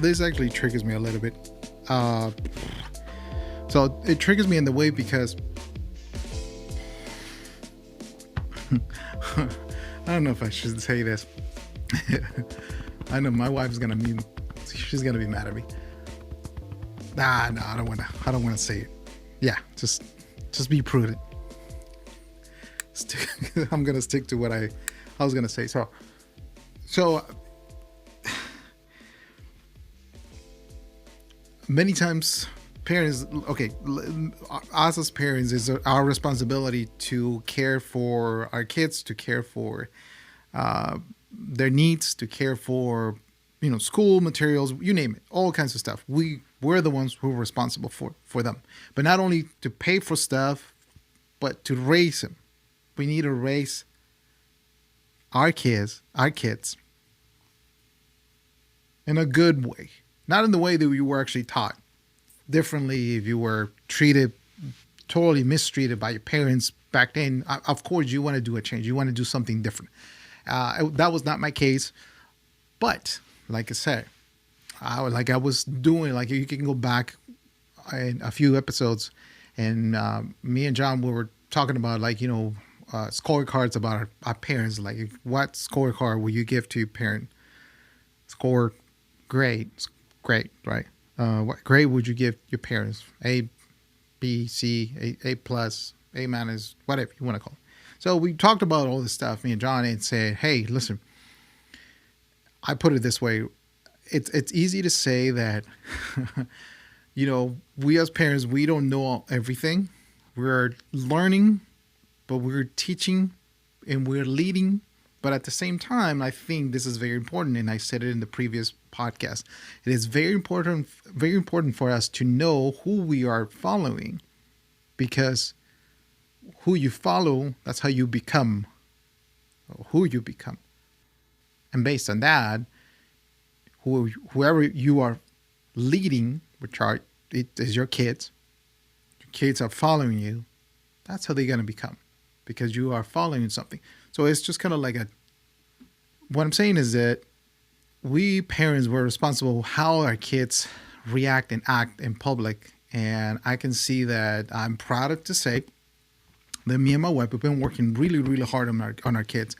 This actually triggers me a little bit. So it triggers me in the way because I don't know if I should say this. I know my wife's she's gonna be mad at me. No, I don't wanna say it. Yeah, just be prudent. I'm gonna stick to what I was gonna say. So many times parents, us as parents, is our responsibility to care for our kids, to care for their needs, to care for school materials, you name it, all kinds of stuff. We're the ones who are responsible for them. But not only to pay for stuff, but to raise them. We need to raise our kids in a good way. Not in the way that you were actually taught differently. If you were totally mistreated by your parents back then, of course you want to do a change. You want to do something different. That was not my case. But like I said, I was doing, like, you can go back in a few episodes, and me and John, we were talking about, like, scorecards about our parents. Like, what scorecard will you give to your parent? Score grade, right? What grade would you give your parents? A, B, C, A plus, A minus, whatever you want to call it. So we talked about all this stuff, me and John, and said, hey, listen, I put it this way. It's easy to say that, we as parents, we don't know everything. We're learning, but we're teaching and we're leading. But at the same time, I think this is very important. And I said it in the previous podcast. It is very important for us to know who we are following, because who you follow, that's how you become, or who you become. And based on that, whoever you are leading, it is your kids are following you, that's how they're going to become, because you are following something. So it's just kind of like what I'm saying is that we parents were responsible how our kids react and act in public. And I can see that I'm proud to say that me and my wife have been working really, really hard on our kids.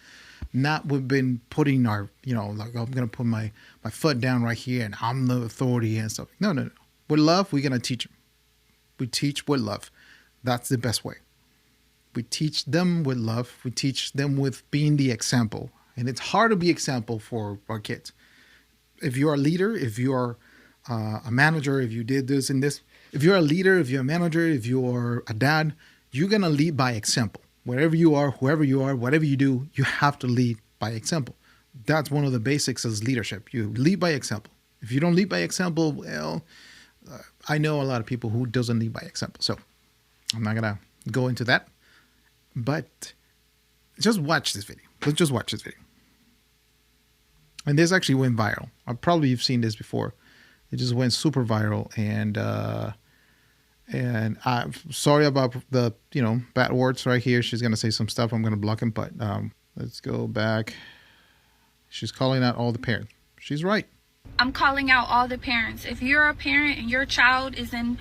We've been putting our, like, I'm going to put my foot down right here and I'm the authority and stuff. No. With love, we're going to teach them. We teach with love. That's the best way. We teach them with love. We teach them with being the example. And it's hard to be example for our kids. If you're a leader, if you're a manager, if you did this and this, if you're a leader, if you're a manager, if you're a dad, you're going to lead by example. Wherever you are, whoever you are, whatever you do, you have to lead by example. That's one of the basics of leadership. You lead by example. If you don't lead by example, well, I know a lot of people who doesn't lead by example. So I'm not going to go into that. But just watch this video. Let's just watch this video. And this actually went viral. You've seen this before. It just went super viral. And I'm sorry about the, bad words right here. She's going to say some stuff. I'm going to block him. But let's go back. She's calling out all the parents. She's right. I'm calling out all the parents. If you're a parent and your child is in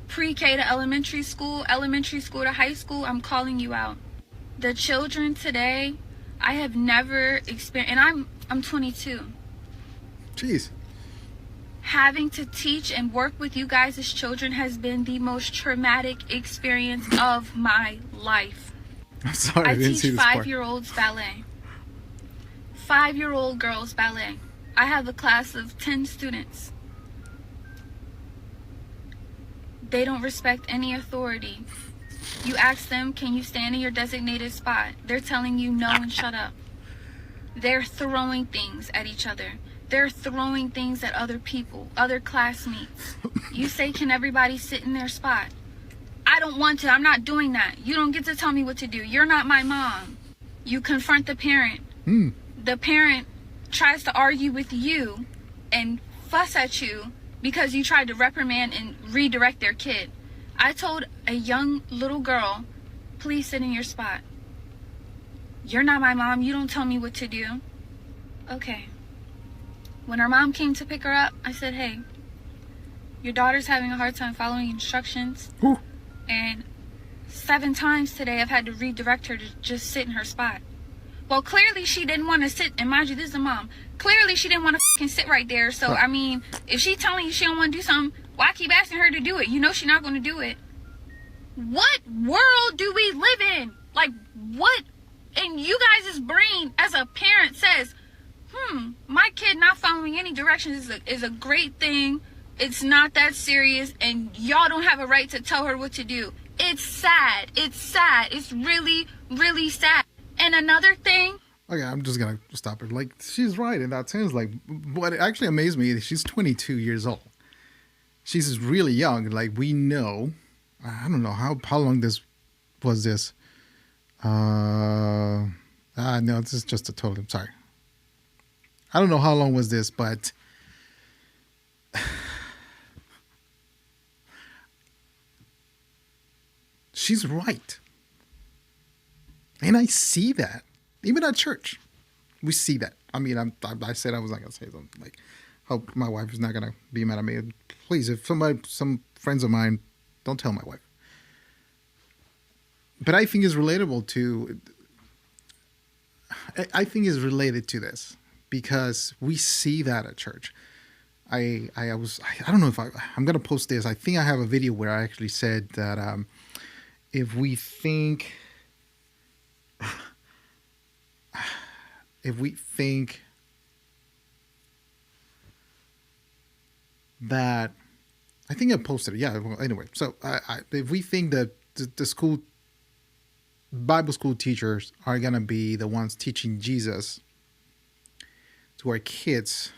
pre-K to elementary school to high school, I'm calling you out. The children today, I have never experienced, and I'm 22. Jeez. Having to teach and work with you guys as children has been the most traumatic experience of my life. I'm sorry, I didn't see this part. 5-year-olds ballet. 5-year-old girls ballet. I have a class of 10 students. They don't respect any authority. You ask them, can you stand in your designated spot? They're telling you no and shut up. They're throwing things at each other. They're throwing things at other people, other classmates. You say, can everybody sit in their spot? I don't want to. I'm not doing that. You don't get to tell me what to do. You're not my mom. You confront the parent. The parent tries to argue with you and fuss at you because you tried to reprimand and redirect their kid. I told a young little girl, please sit in your spot. You're not my mom. You don't tell me what to do. Okay. When her mom came to pick her up, I said, hey, your daughter's having a hard time following instructions. Ooh. And 7 times today I've had to redirect her to just sit in her spot. Well, clearly she didn't want to sit, and mind you, this is a mom. Clearly she didn't want to fucking sit right there. So, I mean, if she's telling you she don't want to do something, why keep asking her to do it? You know she's not going to do it. What world do we live in? Like, what in you guys' brain as a parent says, my kid not following any directions is a great thing. It's not that serious, and y'all don't have a right to tell her what to do. It's sad. It's sad. It's really, really sad. And another thing. Okay, I'm just gonna stop her. Like, she's right in that sense. Like, what actually amazed me is she's 22 years old. She's really young. Like, we know. I don't know how long this was. This. No, this is just a total. I'm sorry. I don't know how long was this, but she's right. And I see that. Even at church, we see that. I mean, I said I was not going to say something. Like, hope my wife is not going to be mad at me. Please, if some friends of mine, don't tell my wife. But I think it's relatable to, I think it's related to this. Because we see that at church. I don't know if I'm going to post this. I think I have a video where I actually said that if we think that, I think I posted it. Yeah. Well, anyway, so if we think that the Bible school teachers are going to be the ones teaching Jesus to our kids,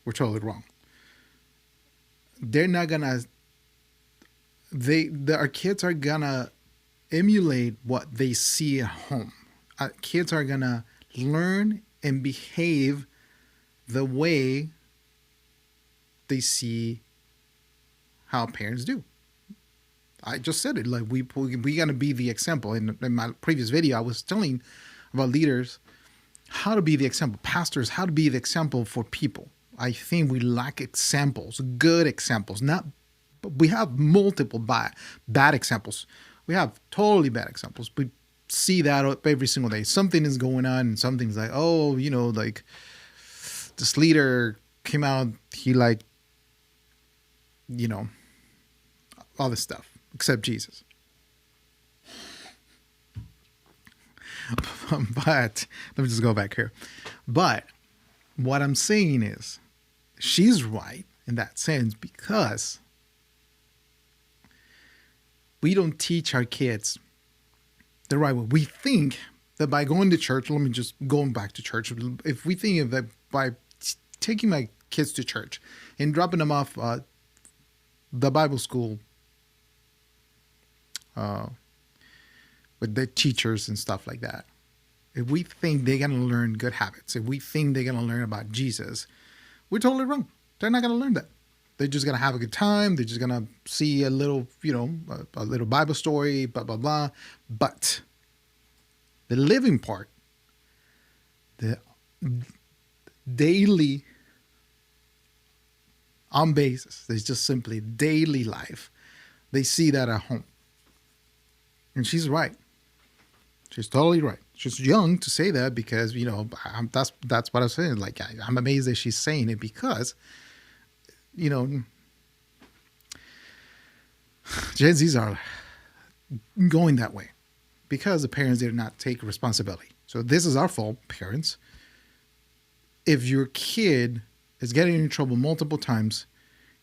we're totally wrong. They're not gonna. Our kids are gonna emulate what they see at home. Our kids are gonna learn and behave the way they see how parents do. I just said it. Like we gotta be the example. In my previous video, I was telling about leaders. How to be the example, pastors, how to be the example for people. I think we lack examples, good examples. We have multiple bad examples. We have totally bad examples. We see that every single day. Something is going on, and something's like, oh, like this leader came out, he all this stuff except Jesus. But let me just go back here. But what I'm saying is she's right in that sense because we don't teach our kids the right way. We think that by going to church, let me just going back to church. If we think of that by taking my kids to church and dropping them off the Bible school with the teachers and stuff like that. If we think they're going to learn good habits, if we think they're going to learn about Jesus, we're totally wrong. They're not going to learn that. They're just going to have a good time. They're just going to see a little, a little Bible story, blah, blah, blah. But the living part, the daily on basis, it's just simply daily life. They see that at home. And she's right. She's totally right. She's young to say that because, that's what I was saying. Like, I'm amazed that she's saying it because, Gen Zs are going that way because the parents did not take responsibility. So this is our fault, parents. If your kid is getting in trouble multiple times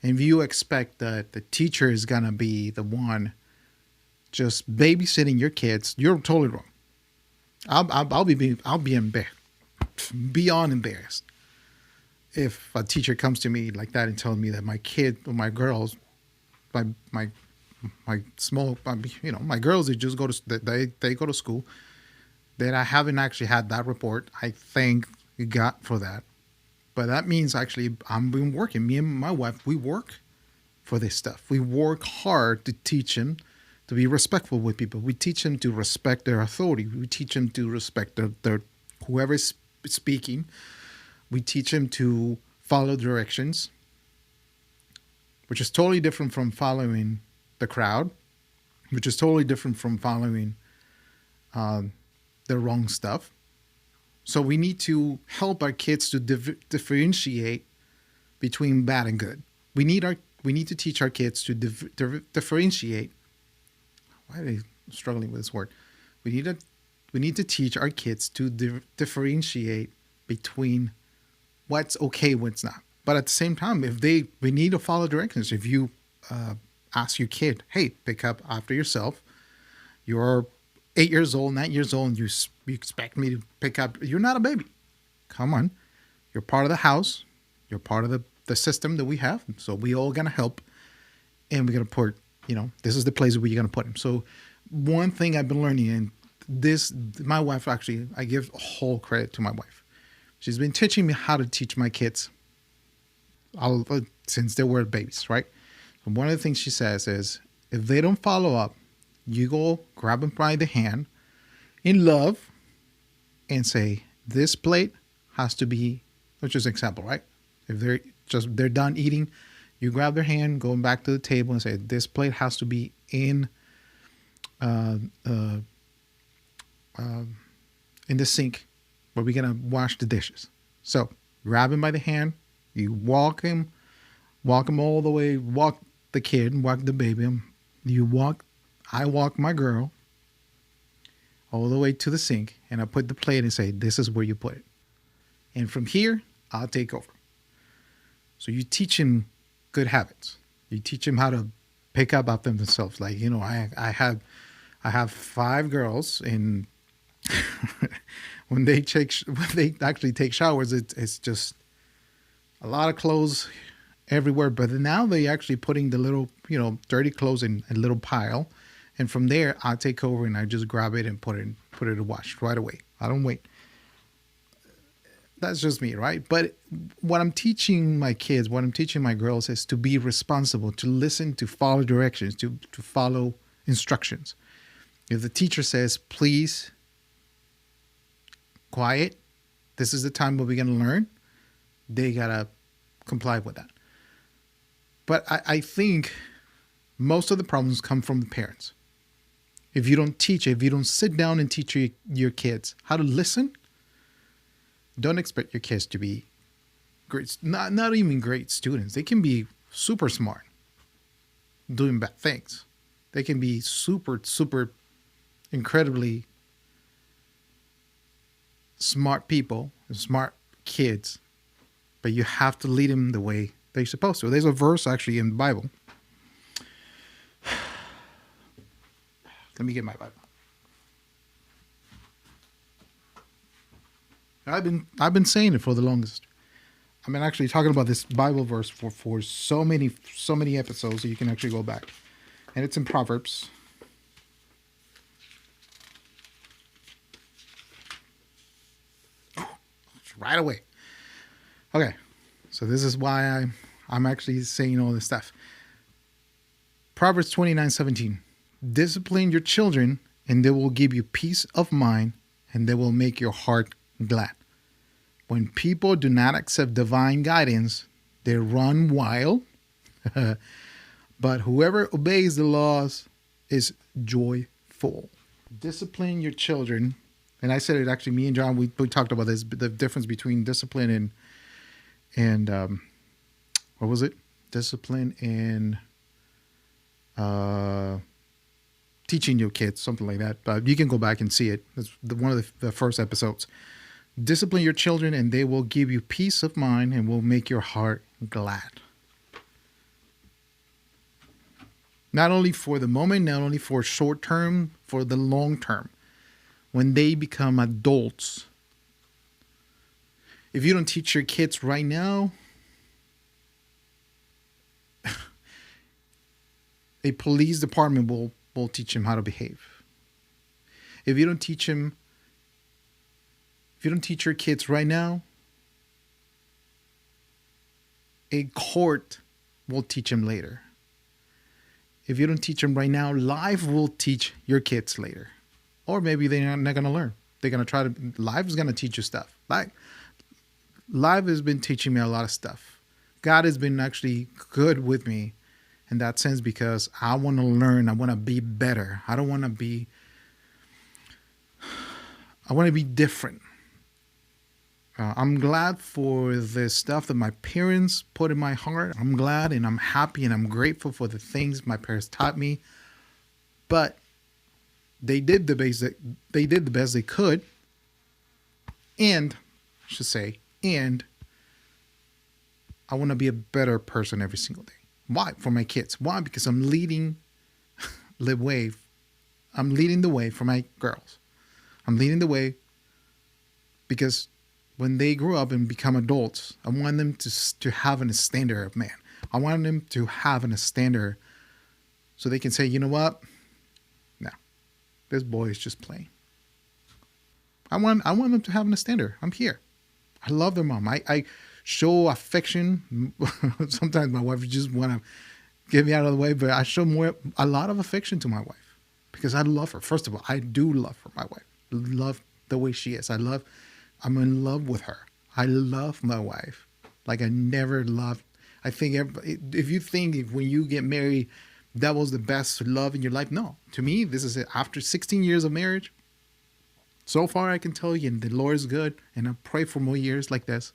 and you expect that the teacher is going to be the one just babysitting your kids, you're totally wrong. I'll be embarrassed, beyond embarrassed, if a teacher comes to me like that and tells me that my kid or my girls, my small, my girls, they just they go to school, that I haven't actually had that report. I thank God for that, but that means actually I've been working. Me and my wife, we work for this stuff. We work hard to teach them to be respectful with people. We teach them to respect their authority. We teach them to respect their whoever is speaking. We teach them to follow directions, which is totally different from following the crowd, which is totally different from following the wrong stuff. So we need to help our kids to differentiate between bad and good. We need to teach our kids to differentiate. Why are they struggling with this word? We need to teach our kids to differentiate between what's okay, what's not. But at the same time, we need to follow directions. If you ask your kid, "Hey, pick up after yourself," you're 8 years old, 9 years old, and you expect me to pick up. You're not a baby. Come on. You're part of the house. You're part of the system that we have. So we all going to help. And we're going to put, this is the place where you're going to put him. So one thing I've been learning, and my wife actually, I give whole credit to my wife. She's been teaching me how to teach my kids since they were babies, right? And one of the things she says is, if they don't follow up, you go grab them by the hand in love and say, this plate has to be, which is an example, right? If they're done eating, you grab their hand, going back to the table and say, this plate has to be in the sink where we're going to wash the dishes. So grab him by the hand, you walk him all the way, walk the kid, walk the baby. I walk my girl all the way to the sink, and I put the plate and say, this is where you put it. And from here, I'll take over. So you teach him good habits. You teach him how to pick up after themselves. Like, I have 5 girls, and when they actually take showers, it's just a lot of clothes everywhere. But now they actually putting the little, dirty clothes in a little pile. And from there, I take over and I just grab it and put it to wash right away. I don't wait. That's just me, right? But what I'm teaching my kids, what I'm teaching my girls is to be responsible, to listen, to follow directions, to follow instructions. If the teacher says, please, quiet, this is the time where we're going to learn, they got to comply with that. But I think most of the problems come from the parents. If you don't sit down and teach your kids how to listen, don't expect your kids to be great, not even great students. They can be super smart doing bad things. They can be super, super incredibly smart people, smart kids, but you have to lead them the way they're supposed to. There's a verse actually in the Bible. Let me get my Bible. I've been saying it for the longest. I've been actually talking about this Bible verse for so many episodes that you can actually go back. And it's in Proverbs. Right away. Okay. So this is why I'm actually saying all this stuff. Proverbs 29:17. Discipline your children, and they will give you peace of mind, and they will make your heart glad. When people do not accept divine guidance, they run wild. But whoever obeys the laws is joyful. Discipline your children. And I said it actually, me and John, we talked about this, the difference between discipline and what was it? Discipline and teaching your kids, something like that. But you can go back and see it. It's one of the first episodes. Discipline your children, and they will give you peace of mind and will make your heart glad. Not only for the moment, not only for short term, for the long term. When they become adults. If you don't teach your kids right now, a police department will teach them how to behave. If you don't teach your kids right now, a court will teach them later. If you don't teach them right now, life will teach your kids later. Or maybe they're not going to learn. They're going to life is going to teach you stuff. Like, life has been teaching me a lot of stuff. God has been actually good with me in that sense because I want to learn. I want to be better. I want to be different. I'm glad for the stuff that my parents put in my heart. I'm glad and I'm happy and I'm grateful for the things my parents taught me. But they did the best they could. And I should say, and I want to be a better person every single day. Why? For my kids. Why? Because I'm leading the way. I'm leading the way for my girls. I'm leading the way because when they grow up and become adults, I want them to have a standard of man. I want them to have a standard so they can say, you know what? No, this boy is just playing. I want them to have a standard. I'm here. I love their mom. I show affection. Sometimes my wife just want to get me out of the way, but I show a lot of affection to my wife because I love her. First of all, I do love her, my wife. Love the way she is. I'm in love with her. I love my wife like I never loved. I think if you think when you get married, that was the best love in your life. No, to me, this is it. After 16 years of marriage, so far I can tell you, and the Lord is good, and I pray for more years like this,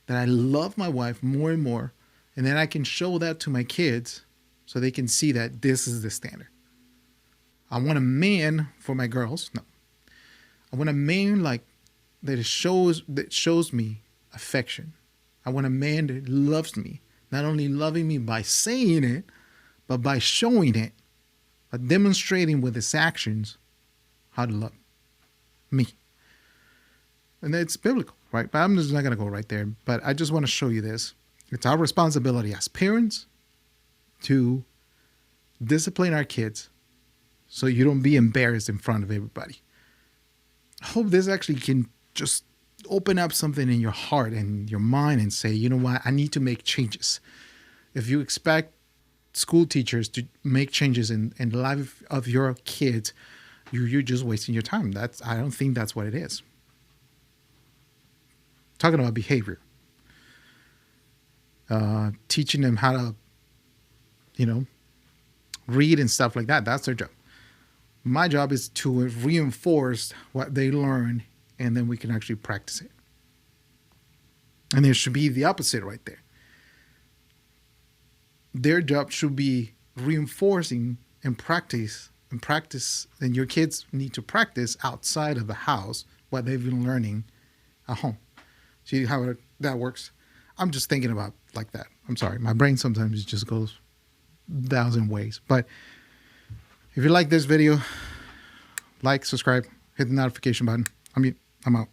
that I love my wife more and more, and then I can show that to my kids so they can see that this is the standard. I want a man for my girls. No. I want a man that shows me affection. I want a man that loves me, not only loving me by saying it, but by showing it, by demonstrating with his actions how to love me. And it's biblical, right? But I'm just not going to go right there. But I just want to show you this. It's our responsibility as parents to discipline our kids so you don't be embarrassed in front of everybody. I hope this actually can just open up something in your heart and your mind and say, you know what, I need to make changes. If you expect school teachers to make changes in the life of your kids, you're just wasting your time. I don't think that's what it is. Talking about behavior. Teaching them how to, read and stuff like that. That's their job. My job is to reinforce what they learn, and then we can actually practice it. And there should be the opposite right there. Their job should be reinforcing and practice, and your kids need to practice outside of the house what they've been learning at home. See how that works? I'm just thinking about like that. I'm sorry. My brain sometimes just goes 1,000 ways. But if you like this video, like, subscribe, hit the notification button. I'm out.